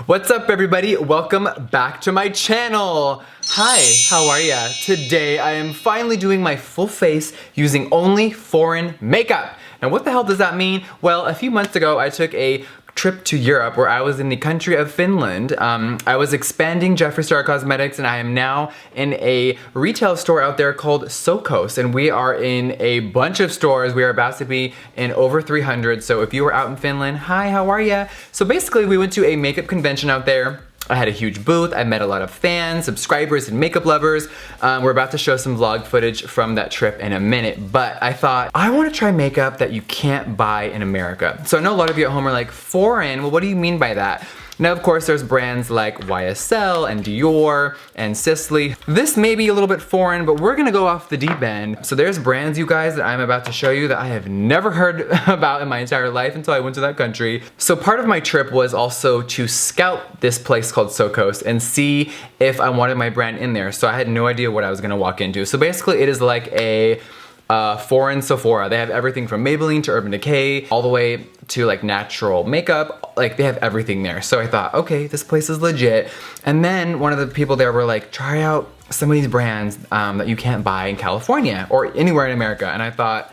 What's up everybody? Welcome back to my channel. Hi, how are ya? Today I am finally doing my full face using only foreign makeup. Now what the hell does that mean? Well, a few months ago I took a trip to Europe where I was in the country of Finland. I was expanding Jeffree Cosmetics and I am now in a retail store out there called SOKOS, and we are in a bunch of stores. We are about to be in over 300, so if you are out in Finland, hi, how are ya? So basically we went to a makeup convention out there. I had a huge booth, I met a lot of fans, subscribers, and makeup lovers. We're about to show some vlog footage from that trip in a minute, but I thought, I wanna try makeup that you can't buy in America. So I know a lot of you at home are like, foreign? Well, what do you mean by that? Now, of course, there's brands like YSL and Dior and Sisley. This may be a little bit foreign, but we're gonna go off the deep end. So there's brands, you guys, that I'm about to show you that I have never heard about in my entire life until I went to that country. So part of my trip was also to scout this place called SOKOS and see if I wanted my brand in there. So I had no idea what I was gonna walk into. So basically it is like a foreign Sephora. They have everything from Maybelline to Urban Decay, all the way to like natural makeup. Like they have everything there. So I thought, okay, this place is legit. And then one of the people there were like, try out some of these brands that you can't buy in California or anywhere in America. And I thought,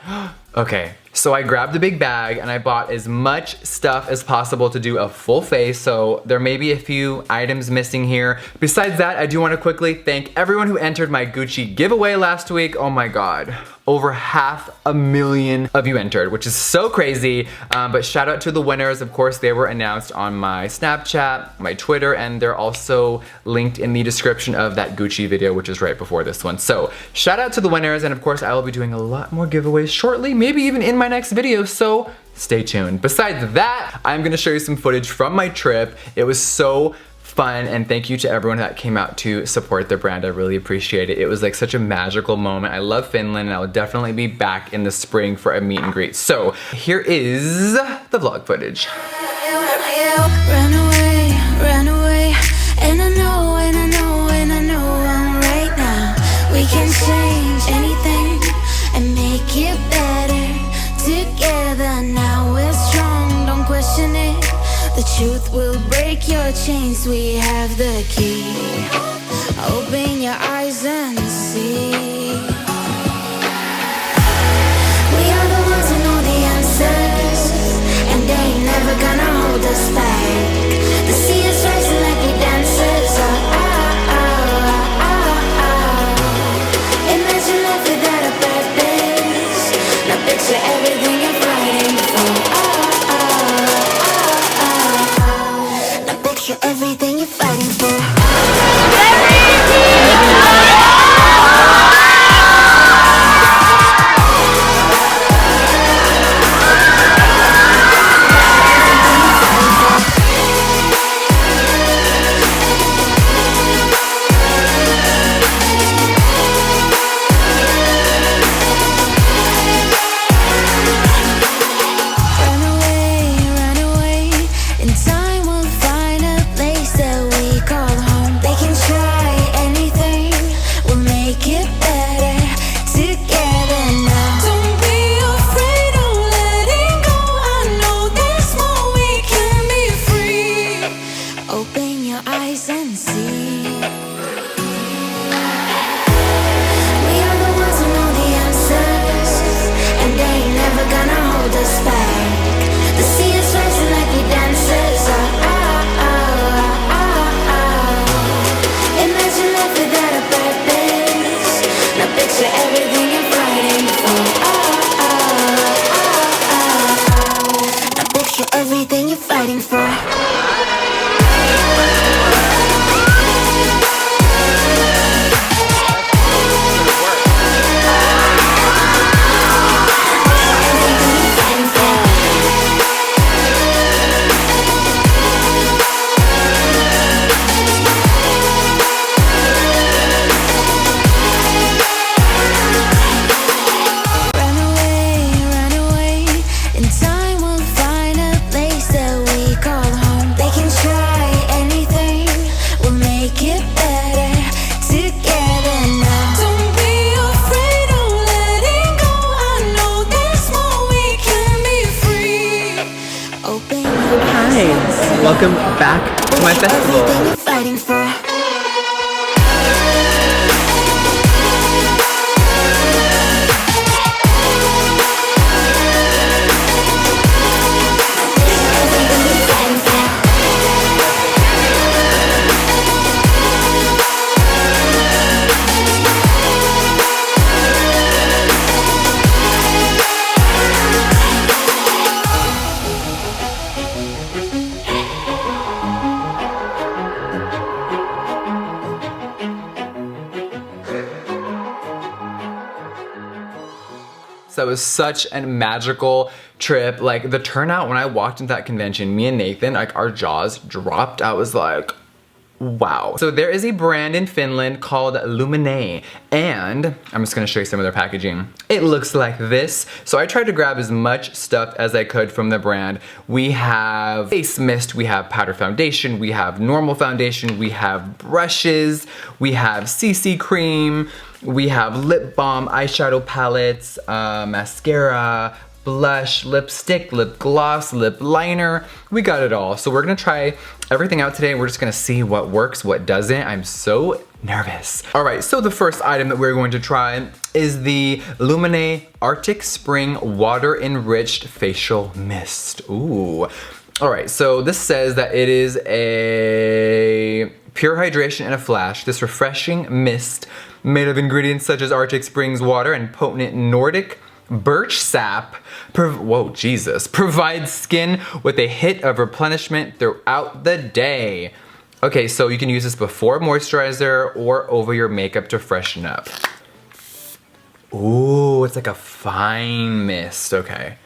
okay. So I grabbed a big bag and I bought as much stuff as possible to do a full face. So there may be a few items missing here. Besides that, I do want to quickly thank everyone who entered my Gucci giveaway last week. Oh my God. Over 500,000 of you entered, which is so crazy. But shout out to the winners. Of course, they were announced on my Snapchat, my Twitter, and they're also linked in the description of that Gucci video, which is right before this one. So shout out to the winners. And of course, I will be doing a lot more giveaways shortly, maybe even in my next video. So stay tuned. Besides that, I'm gonna show you some footage from my trip. It was so fun, and thank you to everyone that came out to support their brand. I really appreciate it. It was like such a magical moment. I love Finland and I will definitely be back in the spring for a meet and greet. So here is the vlog footage. Run away, and I know I'm right now. We can change anything and make it better together. Now we're strong, don't question it. The truth will break your chains, we have the key. Open your eyes and see. We are the ones who know the answers, and they ain't never gonna hold us back. The sea is rising like we dancers. Imagine life without a purpose. Now picture everything you're fighting for. Everything you're fighting for. Everything you're fighting for. Welcome back to my festival. Everything you're fighting for. So it was such a magical trip. Like the turnout when I walked into that convention, me and Nathan, like our jaws dropped. I was like, wow. So there is a brand in Finland called Lumen, and I'm just gonna show you some of their packaging. It looks like this. So I tried to grab as much stuff as I could from the brand. We have face mist, we have powder foundation, we have normal foundation, we have brushes, we have CC cream, we have lip balm, eyeshadow palettes, mascara, blush, lipstick, lip gloss, lip liner. We got it all. So we're gonna try everything out today. We're just gonna see what works, what doesn't. I'm so nervous. All right, so the first item that we're going to try is the Lumen Arctic Spring Water Enriched Facial Mist. Ooh. All right, so this says that it is a pure hydration in a flash. This refreshing mist made of ingredients such as Arctic Springs water and potent Nordic birch sap, provides skin with a hit of replenishment throughout the day. Okay, so you can use this before moisturizer or over your makeup to freshen up. Ooh, it's like a fine mist, okay.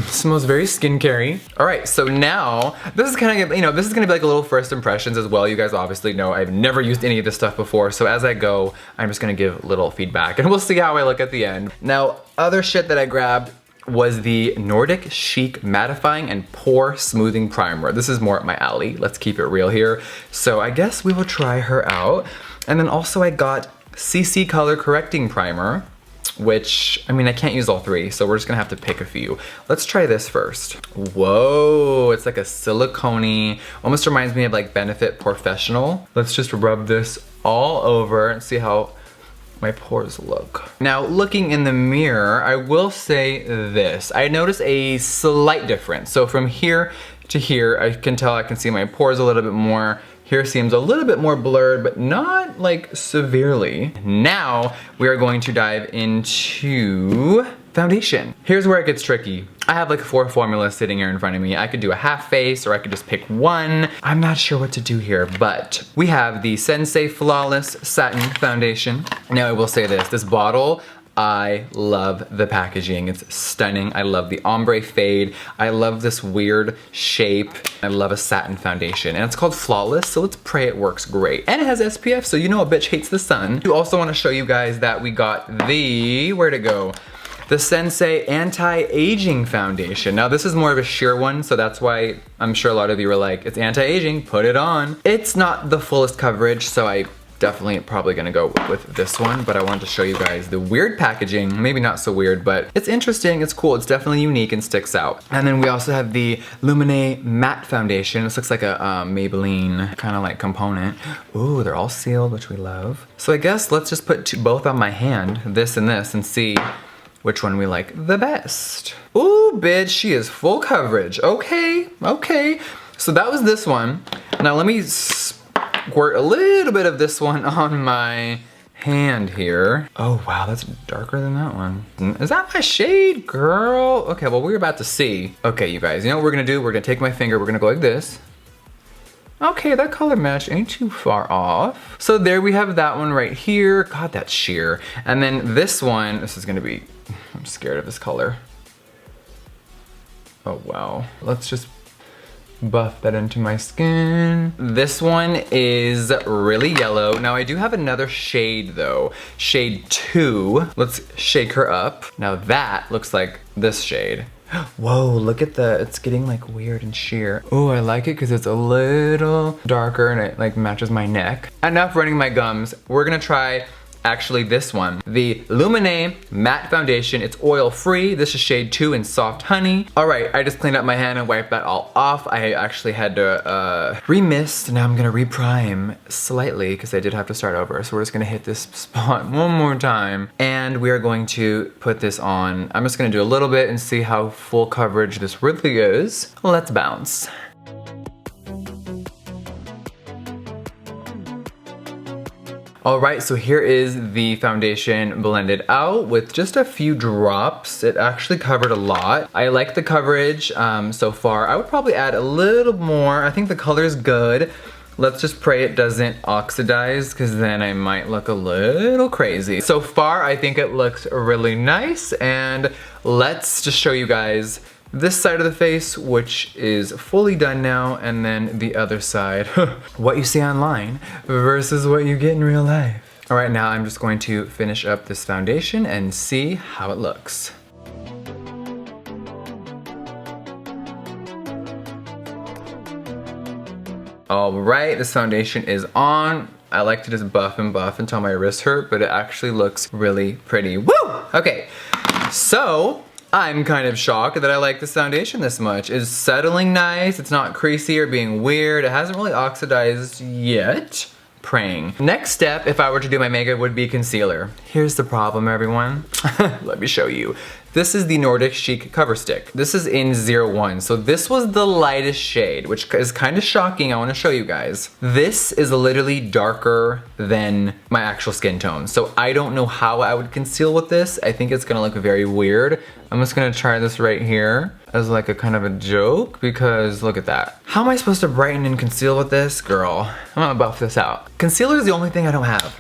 Smells very skincare-y. All right, so now, this is kind of, this is gonna be like a little first impressions as well. You guys obviously know I've never used any of this stuff before, so as I go, I'm just gonna give little feedback and we'll see how I look at the end. Now, other shit that I grabbed was the Nordic Chic Mattifying and Pore Smoothing Primer. This is more up my alley, let's keep it real here. So I guess we will try her out. And then also I got CC Color Correcting Primer, which, I mean, I can't use all three, so we're just gonna have to pick a few. Let's try this first. Whoa, it's like a silicone-y, almost reminds me of like Benefit Professional. Let's just rub this all over and see how my pores look. Now, looking in the mirror, I will say this. I notice a slight difference. So from here to here, I can tell I can see my pores a little bit more. Here seems a little bit more blurred, but not like severely. Now we are going to dive into foundation. Here's where it gets tricky. I have like 4 formulas sitting here in front of me. I could do a half face or I could just pick one. I'm not sure what to do here, but we have the Sensei Flawless Satin Foundation. Now I will say this bottle, I love the packaging. It's stunning. I love the ombre fade. I love this weird shape. I love a satin foundation. And it's called Flawless, so let's pray it works great. And it has SPF, so you know a bitch hates the sun. I also want to show you guys that we got the, where'd it go? The Sensei Anti-Aging Foundation. Now this is more of a sheer one, so that's why I'm sure a lot of you are like, it's anti-aging, put it on. It's not the fullest coverage, so I definitely probably gonna go with this one, but I wanted to show you guys the weird packaging. Maybe not so weird, but it's interesting, it's cool, it's definitely unique and sticks out. And then we also have the Lumen Matte Foundation. This looks like a Maybelline kind of like component. Ooh, they're all sealed, which we love. So I guess let's just put both on my hand, this, and see which one we like the best. Ooh, bitch, she is full coverage. Okay, okay. So that was this one. Now let me squirt a little bit of this one on my hand here. Oh wow, that's darker than that one. Is that my shade, girl? Okay, well we're about to see. Okay, you guys, you know what we're gonna do? We're gonna take my finger, we're gonna go like this. Okay, that color match ain't too far off. So there we have that one right here. God, that's sheer. And then this one, this is gonna be, I'm scared of this color. Oh wow. Let's just buff that into my skin. This one is really yellow. Now I do have another shade though, shade 2. Let's shake her up. Now that looks like this shade. Whoa, look at it's getting like weird and sheer. Oh, I like it because it's a little darker and it like matches my neck. Enough running my gums. We're gonna try actually this one. The Lumen Matte Foundation. It's oil free. This is shade 2 in Soft Honey. All right, I just cleaned up my hand and wiped that all off. I actually had to remist. Now I'm gonna reprime slightly because I did have to start over. So we're just gonna hit this spot one more time. And we are going to put this on. I'm just gonna do a little bit and see how full coverage this really is. Let's bounce. All right, so here is the foundation blended out with just a few drops. It actually covered a lot. I like the coverage so far. I would probably add a little more. I think the color is good. Let's just pray it doesn't oxidize because then I might look a little crazy. So far, I think it looks really nice, and let's just show you guys this side of the face, which is fully done now, and then the other side, what you see online versus what you get in real life. All right, now I'm just going to finish up this foundation and see how it looks. All right, this foundation is on. I like to just buff and buff until my wrists hurt, but it actually looks really pretty. Woo! Okay, so I'm kind of shocked that I like this foundation this much. It's settling nice, it's not creasy or being weird. It hasn't really oxidized yet. Praying. Next step, if I were to do my makeup, would be concealer. Here's the problem, everyone. Let me show you. This is the Nordic Chic Cover Stick. This is in 01, so this was the lightest shade, which is kind of shocking. I want to show you guys. This is literally darker than my actual skin tone, so I don't know how I would conceal with this. I think it's gonna look very weird. I'm just gonna try this right here as like a kind of a joke, because look at that. How am I supposed to brighten and conceal with this? Girl, I'm gonna buff this out. Concealer is the only thing I don't have.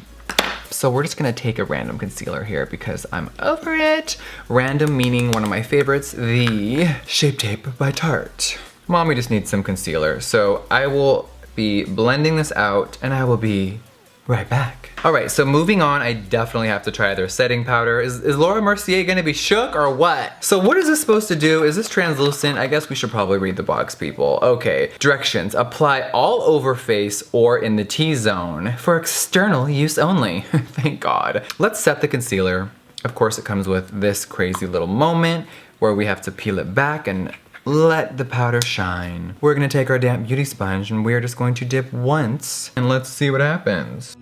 So we're just gonna take a random concealer here because I'm over it. Random meaning one of my favorites, the Shape Tape by Tarte. Mommy just needs some concealer. So I will be blending this out and I will be right back. All right, so moving on, I definitely have to try their setting powder. Is Laura Mercier gonna be shook or what? So what is this supposed to do? Is this translucent? I guess we should probably read the box, people. Okay, directions. Apply all over face or in the T-zone for external use only. Thank God. Let's set the concealer. Of course, it comes with this crazy little moment where we have to peel it back and let the powder shine. We're gonna take our damp beauty sponge and we're just going to dip once and let's see what happens.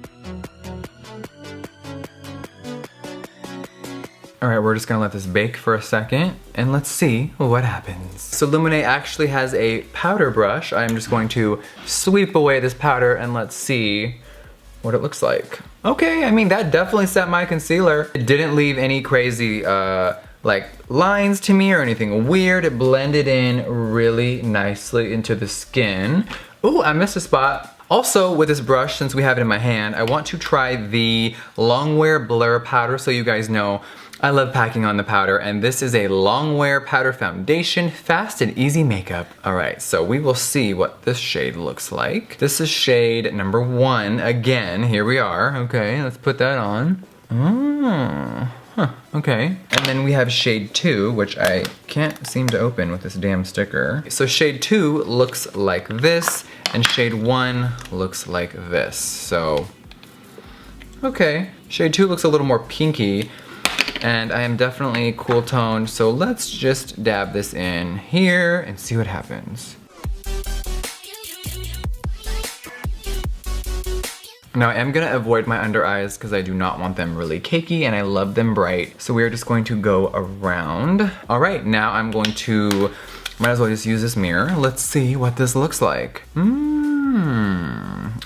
All right, we're just gonna let this bake for a second and let's see what happens. So Lumen actually has a powder brush. I'm just going to sweep away this powder and let's see what it looks like. Okay, I mean, that definitely set my concealer. It didn't leave any crazy like lines to me or anything weird. It blended in really nicely into the skin. Ooh, I missed a spot. Also, with this brush, since we have it in my hand, I want to try the Longwear Blur Powder so you guys know I love packing on the powder, and this is a Longwear Powder Foundation, fast and easy makeup. All right, so we will see what this shade looks like. This is shade number 1. Again, here we are. Okay, let's put that on. Okay. And then we have shade 2, which I can't seem to open with this damn sticker. So shade 2 looks like this, and shade 1 looks like this. So, okay. Shade 2 looks a little more pinky, and I am definitely cool toned, so let's just dab this in here and see what happens. Now I am gonna avoid my under eyes because I do not want them really cakey and I love them bright. So we're just going to go around. All right, now I'm going to, might as well just use this mirror. Let's see what this looks like.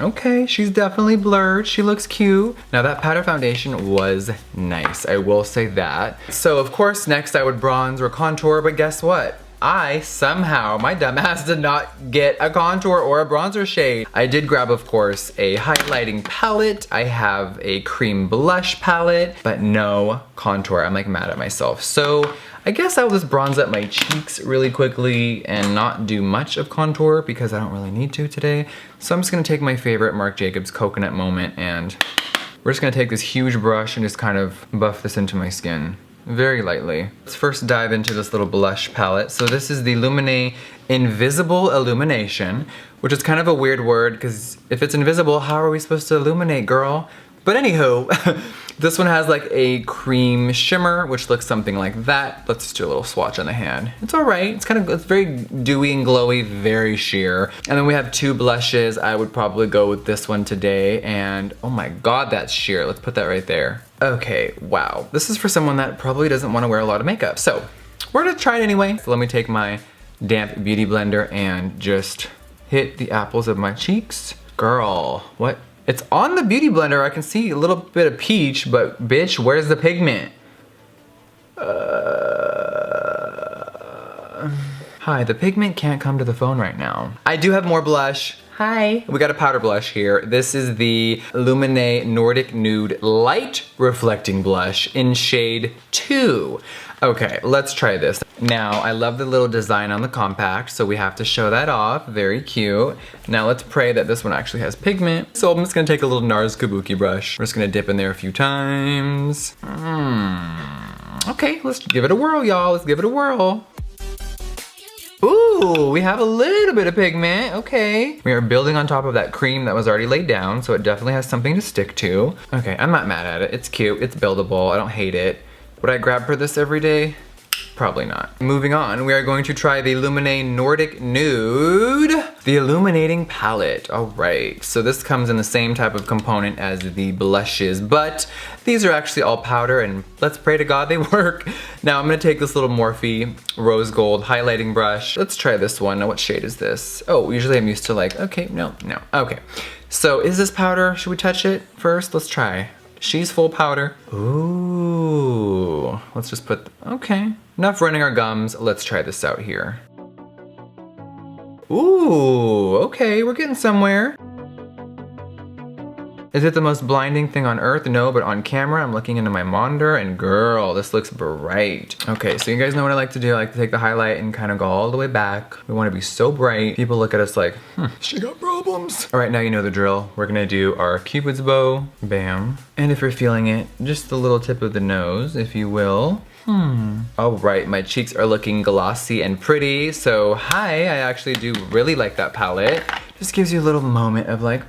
Okay, she's definitely blurred. She looks cute. Now that powder foundation was nice, I will say that. So of course, next I would bronze or contour, but guess what? I somehow, my dumbass did not get a contour or a bronzer shade. I did grab, of course, a highlighting palette. I have a cream blush palette, but no contour. I'm like mad at myself. So I guess I'll just bronze up my cheeks really quickly and not do much of contour because I don't really need to today. So I'm just gonna take my favorite Marc Jacobs Coconut Moment and we're just gonna take this huge brush and just kind of buff this into my skin. Very lightly. Let's first dive into this little blush palette. So this is the Lumen Invisible Illumination, which is kind of a weird word because if it's invisible, how are we supposed to illuminate, girl? But anywho, This one has like a cream shimmer, which looks something like that. Let's just do a little swatch on the hand. It's all right. It's very dewy and glowy, very sheer. And then we have two blushes. I would probably go with this one today. And oh my God, that's sheer. Let's put that right there. Okay, wow. This is for someone that probably doesn't want to wear a lot of makeup. So we're gonna try it anyway. So let me take my damp beauty blender and just hit the apples of my cheeks. Girl, what? It's on the beauty blender. I can see a little bit of peach, but bitch, where's the pigment? Hi, the pigment can't come to the phone right now. I do have more blush. Hi. We got a powder blush here. This is the Lumen Nordic Nude Light Reflecting Blush in shade 2. Okay, let's try this. Now, I love the little design on the compact, so we have to show that off. Very cute. Now let's pray that this one actually has pigment. So I'm just gonna take a little NARS Kabuki brush. I'm just gonna dip in there a few times. Okay, let's give it a whirl, y'all. Let's give it a whirl. Ooh, we have a little bit of pigment, okay. We are building on top of that cream that was already laid down, so it definitely has something to stick to. Okay, I'm not mad at it. It's cute, it's buildable, I don't hate it. Would I grab for this every day? Probably not. Moving on, we are going to try the Lumen Nordic Nude, the Illuminating Palette. All right, so this comes in the same type of component as the blushes, but these are actually all powder, and let's pray to God they work. Now I'm gonna take this little Morphe rose gold highlighting brush. Let's try this one. Now what shade is this? Oh, usually I'm used to like, okay, no. Okay, so is this powder? Should we touch it first? Let's try. She's full powder. Ooh, let's just put, okay. Enough running our gums. Let's try this out here. Ooh, okay, we're getting somewhere. Is it the most blinding thing on earth? No, but on camera, I'm looking into my monitor and girl, this looks bright. Okay, so you guys know what I like to do. I like to take the highlight and kind of go all the way back. We want to be so bright. People look at us like, she got problems. All right, now you know the drill. We're gonna do our Cupid's bow, bam. And if you're feeling it, just the little tip of the nose, if you will. All right, my cheeks are looking glossy and pretty. So hi, I actually do really like that palette. Just gives you a little moment of like,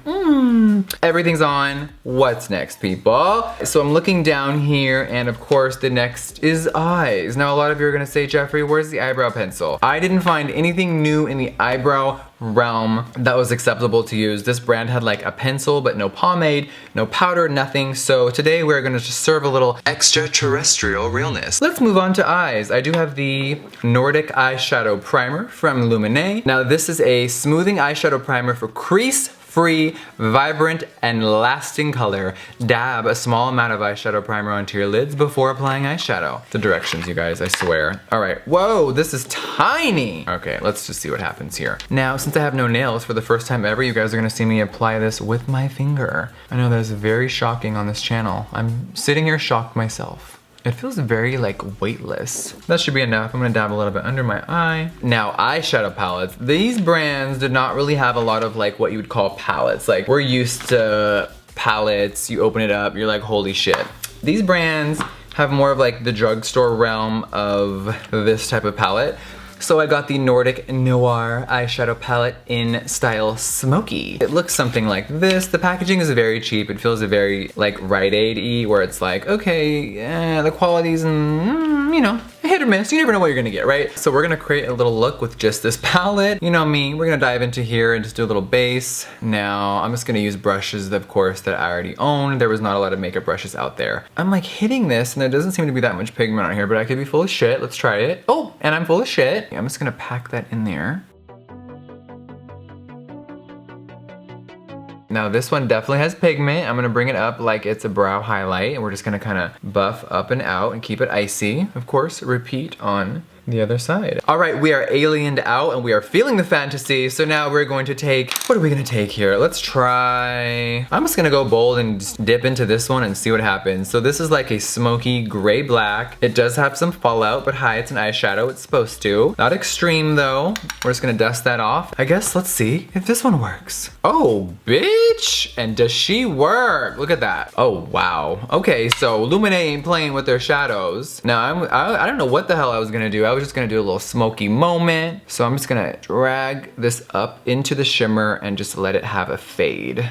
everything's on. What's next, people? So I'm looking down here, and of course the next is eyes. Now a lot of you are gonna say, Jeffree, where's the eyebrow pencil? I didn't find anything new in the eyebrow realm that was acceptable to use. This brand had like a pencil, but no pomade, no powder, nothing. So today we're gonna just serve a little extraterrestrial realness. Let's move on to eyes. I do have the Nordic eyeshadow primer from Lumen. Now this is a smoothing eyeshadow primer for crease-free, vibrant, and lasting color. Dab a small amount of eyeshadow primer onto your lids before applying eyeshadow. The directions, you guys, I swear. All right, whoa, this is tiny. Okay, let's just see what happens here. Now, since I have no nails, for the first time ever, you guys are gonna see me apply this with my finger. I know that is very shocking on this channel. I'm sitting here shocked myself. It feels very like weightless. That should be enough. I'm gonna dab a little bit under my eye. Now, eyeshadow palettes. These brands did not really have a lot of like what you would call palettes. Like we're used to palettes, you open it up, you're like, holy shit. These brands have more of like the drugstore realm of this type of palette. So I got the Nordic Noir eyeshadow palette in style Smoky. It looks something like this. The packaging is very cheap. It feels very like Rite Aid-y, where it's like, okay, the quality's, you know, hit or miss. You never know what you're gonna get, right? So we're gonna create a little look with just this palette. You know me, we're gonna dive into here and just do a little base. Now, I'm just gonna use brushes, of course, that I already own. There was not a lot of makeup brushes out there. I'm like hitting this and there doesn't seem to be that much pigment on here, but I could be full of shit. Let's try it. Oh, and I'm full of shit. I'm just gonna pack that in there. Now this one definitely has pigment. I'm gonna bring it up like it's a brow highlight, and we're just gonna kind of buff up and out and keep it icy. Of course, repeat on the other side. All right, we are aliened out and we are feeling the fantasy. So now we're going to take, what are we gonna take here? Let's try, I'm just gonna go bold and just dip into this one and see what happens. So this is like a smoky gray black. It does have some fallout, but hi, it's an eyeshadow, it's supposed to. Not extreme though. We're just gonna dust that off. I guess let's see if this one works. Oh, bitch, and does she work? Look at that. Oh, wow. Okay, so Lumen ain't playing with their shadows. Now, I don't know what the hell I was gonna do. I was just gonna do a little smoky moment. So I'm just gonna drag this up into the shimmer and just let it have a fade.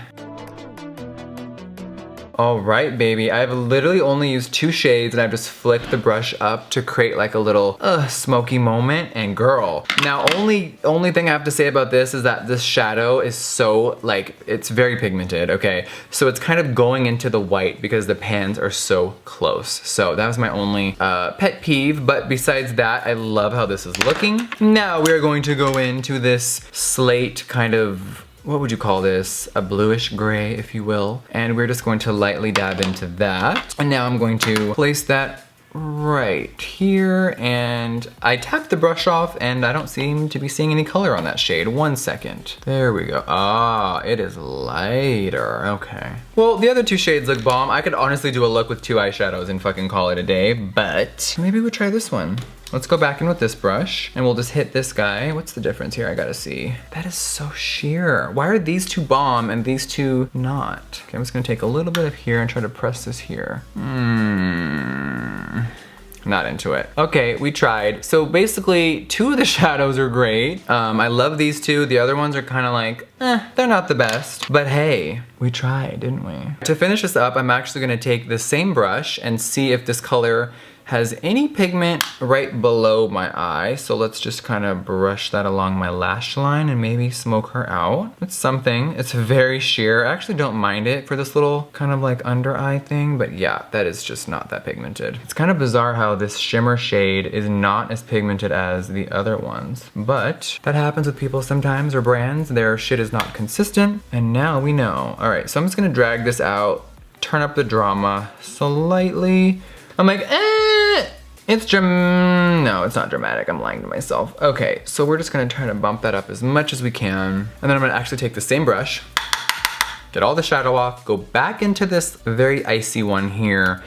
All right, baby. I've literally only used 2 shades and I've just flicked the brush up to create like a little smoky moment, and girl. Now, only thing I have to say about this is that this shadow is so like, it's very pigmented, okay? So it's kind of going into the white because the pans are so close. So that was my only pet peeve, but besides that, I love how this is looking. Now we're going to go into this slate kind of, what would you call this? A bluish gray, if you will. And we're just going to lightly dab into that. And now I'm going to place that right here, and I tapped the brush off and I don't seem to be seeing any color on that shade. 1 second. There we go. Ah, it is lighter. Okay. Well, the other 2 shades look bomb. I could honestly do a look with 2 eyeshadows and fucking call it a day, but maybe we'll try this one. Let's go back in with this brush and we'll just hit this guy. What's the difference here? I gotta see. That is so sheer. Why are these 2 bomb and these 2 not? Okay, I'm just gonna take a little bit of here and try to press this here. Not into it. Okay, we tried. So basically 2 of the shadows are great. I love these 2. The other ones are kind of like, they're not the best. But hey, we tried, didn't we? To finish this up, I'm actually gonna take the same brush and see if this color has any pigment right below my eye. So let's just kind of brush that along my lash line and maybe smoke her out. It's something. It's very sheer. I actually don't mind it for this little kind of like under eye thing, but yeah, that is just not that pigmented. It's kind of bizarre how this shimmer shade is not as pigmented as the other ones, but that happens with people sometimes, or brands. Their shit is not consistent, and now we know. All right, so I'm just gonna drag this out, turn up the drama slightly. I'm like, no, it's not dramatic. I'm lying to myself. Okay, so we're just gonna try to bump that up as much as we can. And then I'm gonna actually take the same brush, get all the shadow off, go back into this very icy one here,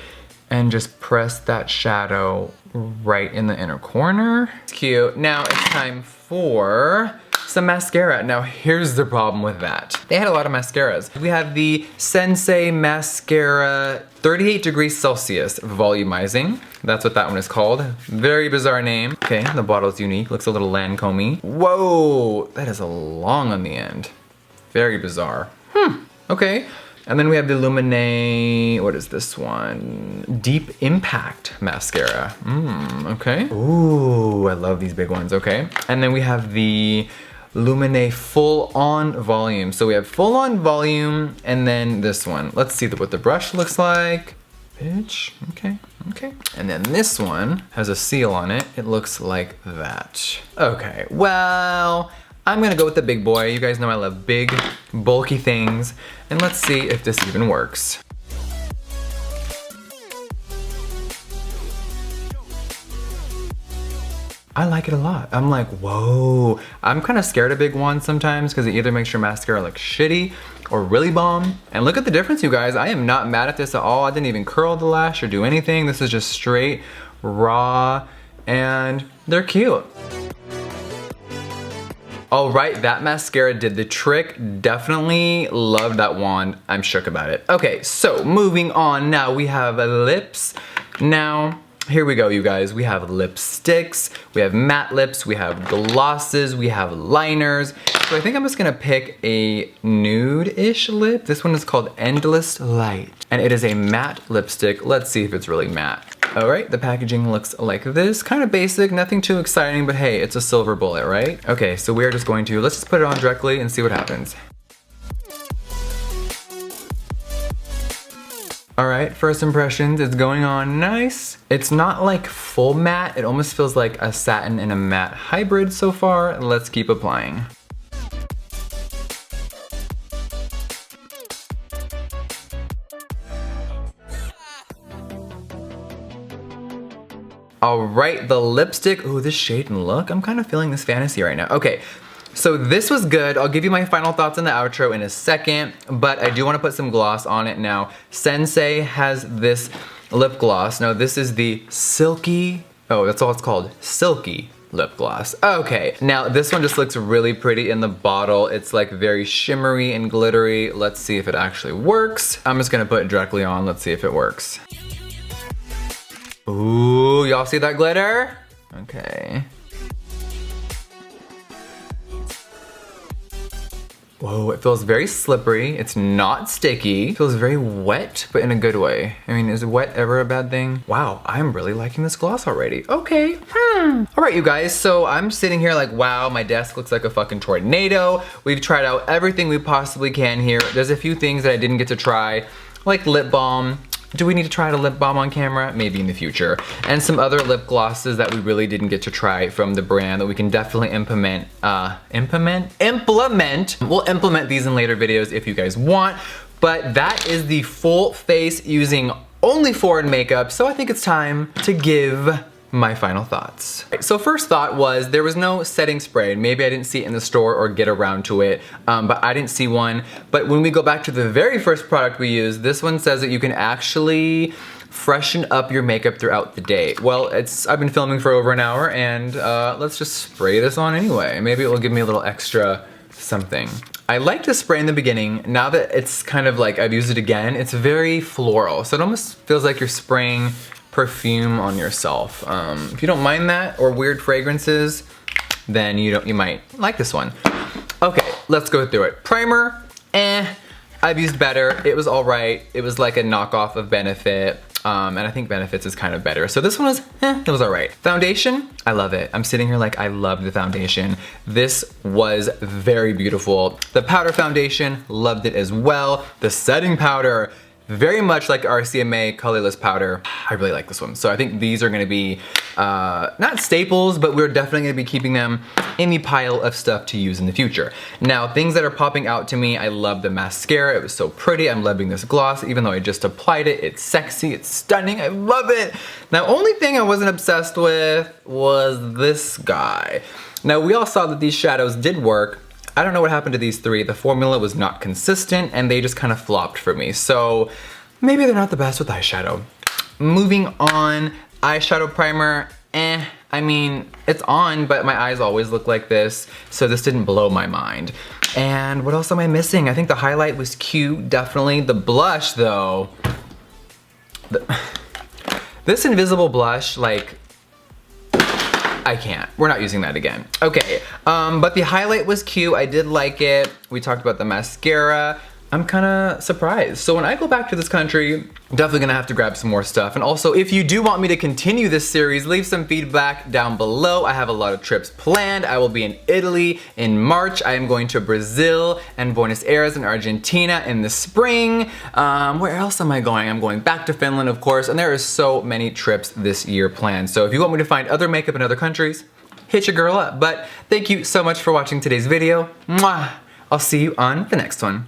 and just press that shadow right in the inner corner. It's cute. Now it's time for some mascara. Now here's the problem with that. They had a lot of mascaras. We have the Sensei Mascara 38 degrees Celsius volumizing. That's what that one is called. Very bizarre name. Okay, the bottle's unique. Looks a little Lancome-y. Whoa, that is a long on the end. Very bizarre. Okay. And then we have the Lumen, what is this one? Deep Impact Mascara. Okay. Ooh, I love these big ones, okay. And then we have the Lumen Full On Volume. So we have Full On Volume and then this one. Let's see what the brush looks like. Bitch, okay. And then this one has a seal on it. It looks like that. Okay, well, I'm gonna go with the big boy. You guys know I love big, bulky things. And let's see if this even works. I like it a lot. I'm like, whoa. I'm kind of scared of big ones sometimes because it either makes your mascara look shitty or really bomb. And look at the difference, you guys. I am not mad at this at all. I didn't even curl the lash or do anything. This is just straight, raw, and they're cute. All right, that mascara did the trick. Definitely love that wand. I'm shook about it. Okay, so moving on. Now we have lips. Now, here we go, you guys. We have lipsticks, we have matte lips, we have glosses, we have liners. So I think I'm just gonna pick a nude-ish lip. This one is called Endless Light, and it is a matte lipstick. Let's see if it's really matte. All right, the packaging looks like this. Kind of basic, nothing too exciting, but hey, it's a silver bullet, right? Okay, so we're just going to, let's just put it on directly and see what happens. All right, first impressions, it's going on nice. It's not like full matte, it almost feels like a satin and a matte hybrid so far. Let's keep applying. All right, the lipstick, ooh, this shade and look, I'm kind of feeling this fantasy right now. Okay, so this was good. I'll give you my final thoughts in the outro in a second, but I do want to put some gloss on it now. Sensei has this lip gloss. Now this is the silky, oh, that's all it's called, silky lip gloss. Okay, now this one just looks really pretty in the bottle. It's like very shimmery and glittery. Let's see if it actually works. I'm just gonna put it directly on. Let's see if it works. Ooh, y'all see that glitter? Okay. Whoa, it feels very slippery. It's not sticky. It feels very wet, but in a good way. I mean, is wet ever a bad thing? Wow, I'm really liking this gloss already. Okay. All right, you guys, so I'm sitting here like, wow, my desk looks like a fucking tornado. We've tried out everything we possibly can here. There's a few things that I didn't get to try, like lip balm. Do we need to try out a lip balm on camera? Maybe in the future. And some other lip glosses that we really didn't get to try from the brand that we can definitely implement. We'll implement these in later videos if you guys want. But that is the full face using only foreign makeup. So I think it's time to give my final thoughts. So first thought was there was no setting spray. Maybe I didn't see it in the store or get around to it, but I didn't see one. But when we go back to the very first product we used, this one says that you can actually freshen up your makeup throughout the day. Well, I've been filming for over an hour and let's just spray this on anyway. Maybe it will give me a little extra something. I like to spray in the beginning. Now that it's kind of like I've used it again, it's very floral. So it almost feels like you're spraying perfume on yourself. If you don't mind that or weird fragrances, then you might like this one. Okay, let's go through it. Primer, I've used better. It was all right. It was like a knockoff of Benefit. And I think Benefits is kind of better. So this one was, it was all right. Foundation, I love it. I'm sitting here like I love the foundation. This was very beautiful. The powder foundation, loved it as well. The setting powder, very much like our CMA colorless powder. I really like this one. So I think these are gonna be, not staples, but we're definitely gonna be keeping them in the pile of stuff to use in the future. Now, things that are popping out to me, I love the mascara. It was so pretty. I'm loving this gloss, even though I just applied it. It's sexy, it's stunning, I love it. Now, only thing I wasn't obsessed with was this guy. Now, we all saw that these shadows did work. I don't know what happened to these three. The formula was not consistent and they just kind of flopped for me. So maybe they're not the best with eyeshadow. Moving on, eyeshadow primer, I mean, it's on, but my eyes always look like this, so this didn't blow my mind. And what else am I missing? I think the highlight was cute, definitely. The blush though, this invisible blush, like, I can't. We're not using that again. Okay, but the highlight was cute. I did like it. We talked about the mascara. I'm kind of surprised. So when I go back to this country, I'm definitely gonna have to grab some more stuff. And also, if you do want me to continue this series, leave some feedback down below. I have a lot of trips planned. I will be in Italy in March. I am going to Brazil and Buenos Aires in Argentina in the spring. Where else am I going? I'm going back to Finland, of course, and there are so many trips this year planned. So if you want me to find other makeup in other countries, hit your girl up. But thank you so much for watching today's video. Mwah! I'll see you on the next one.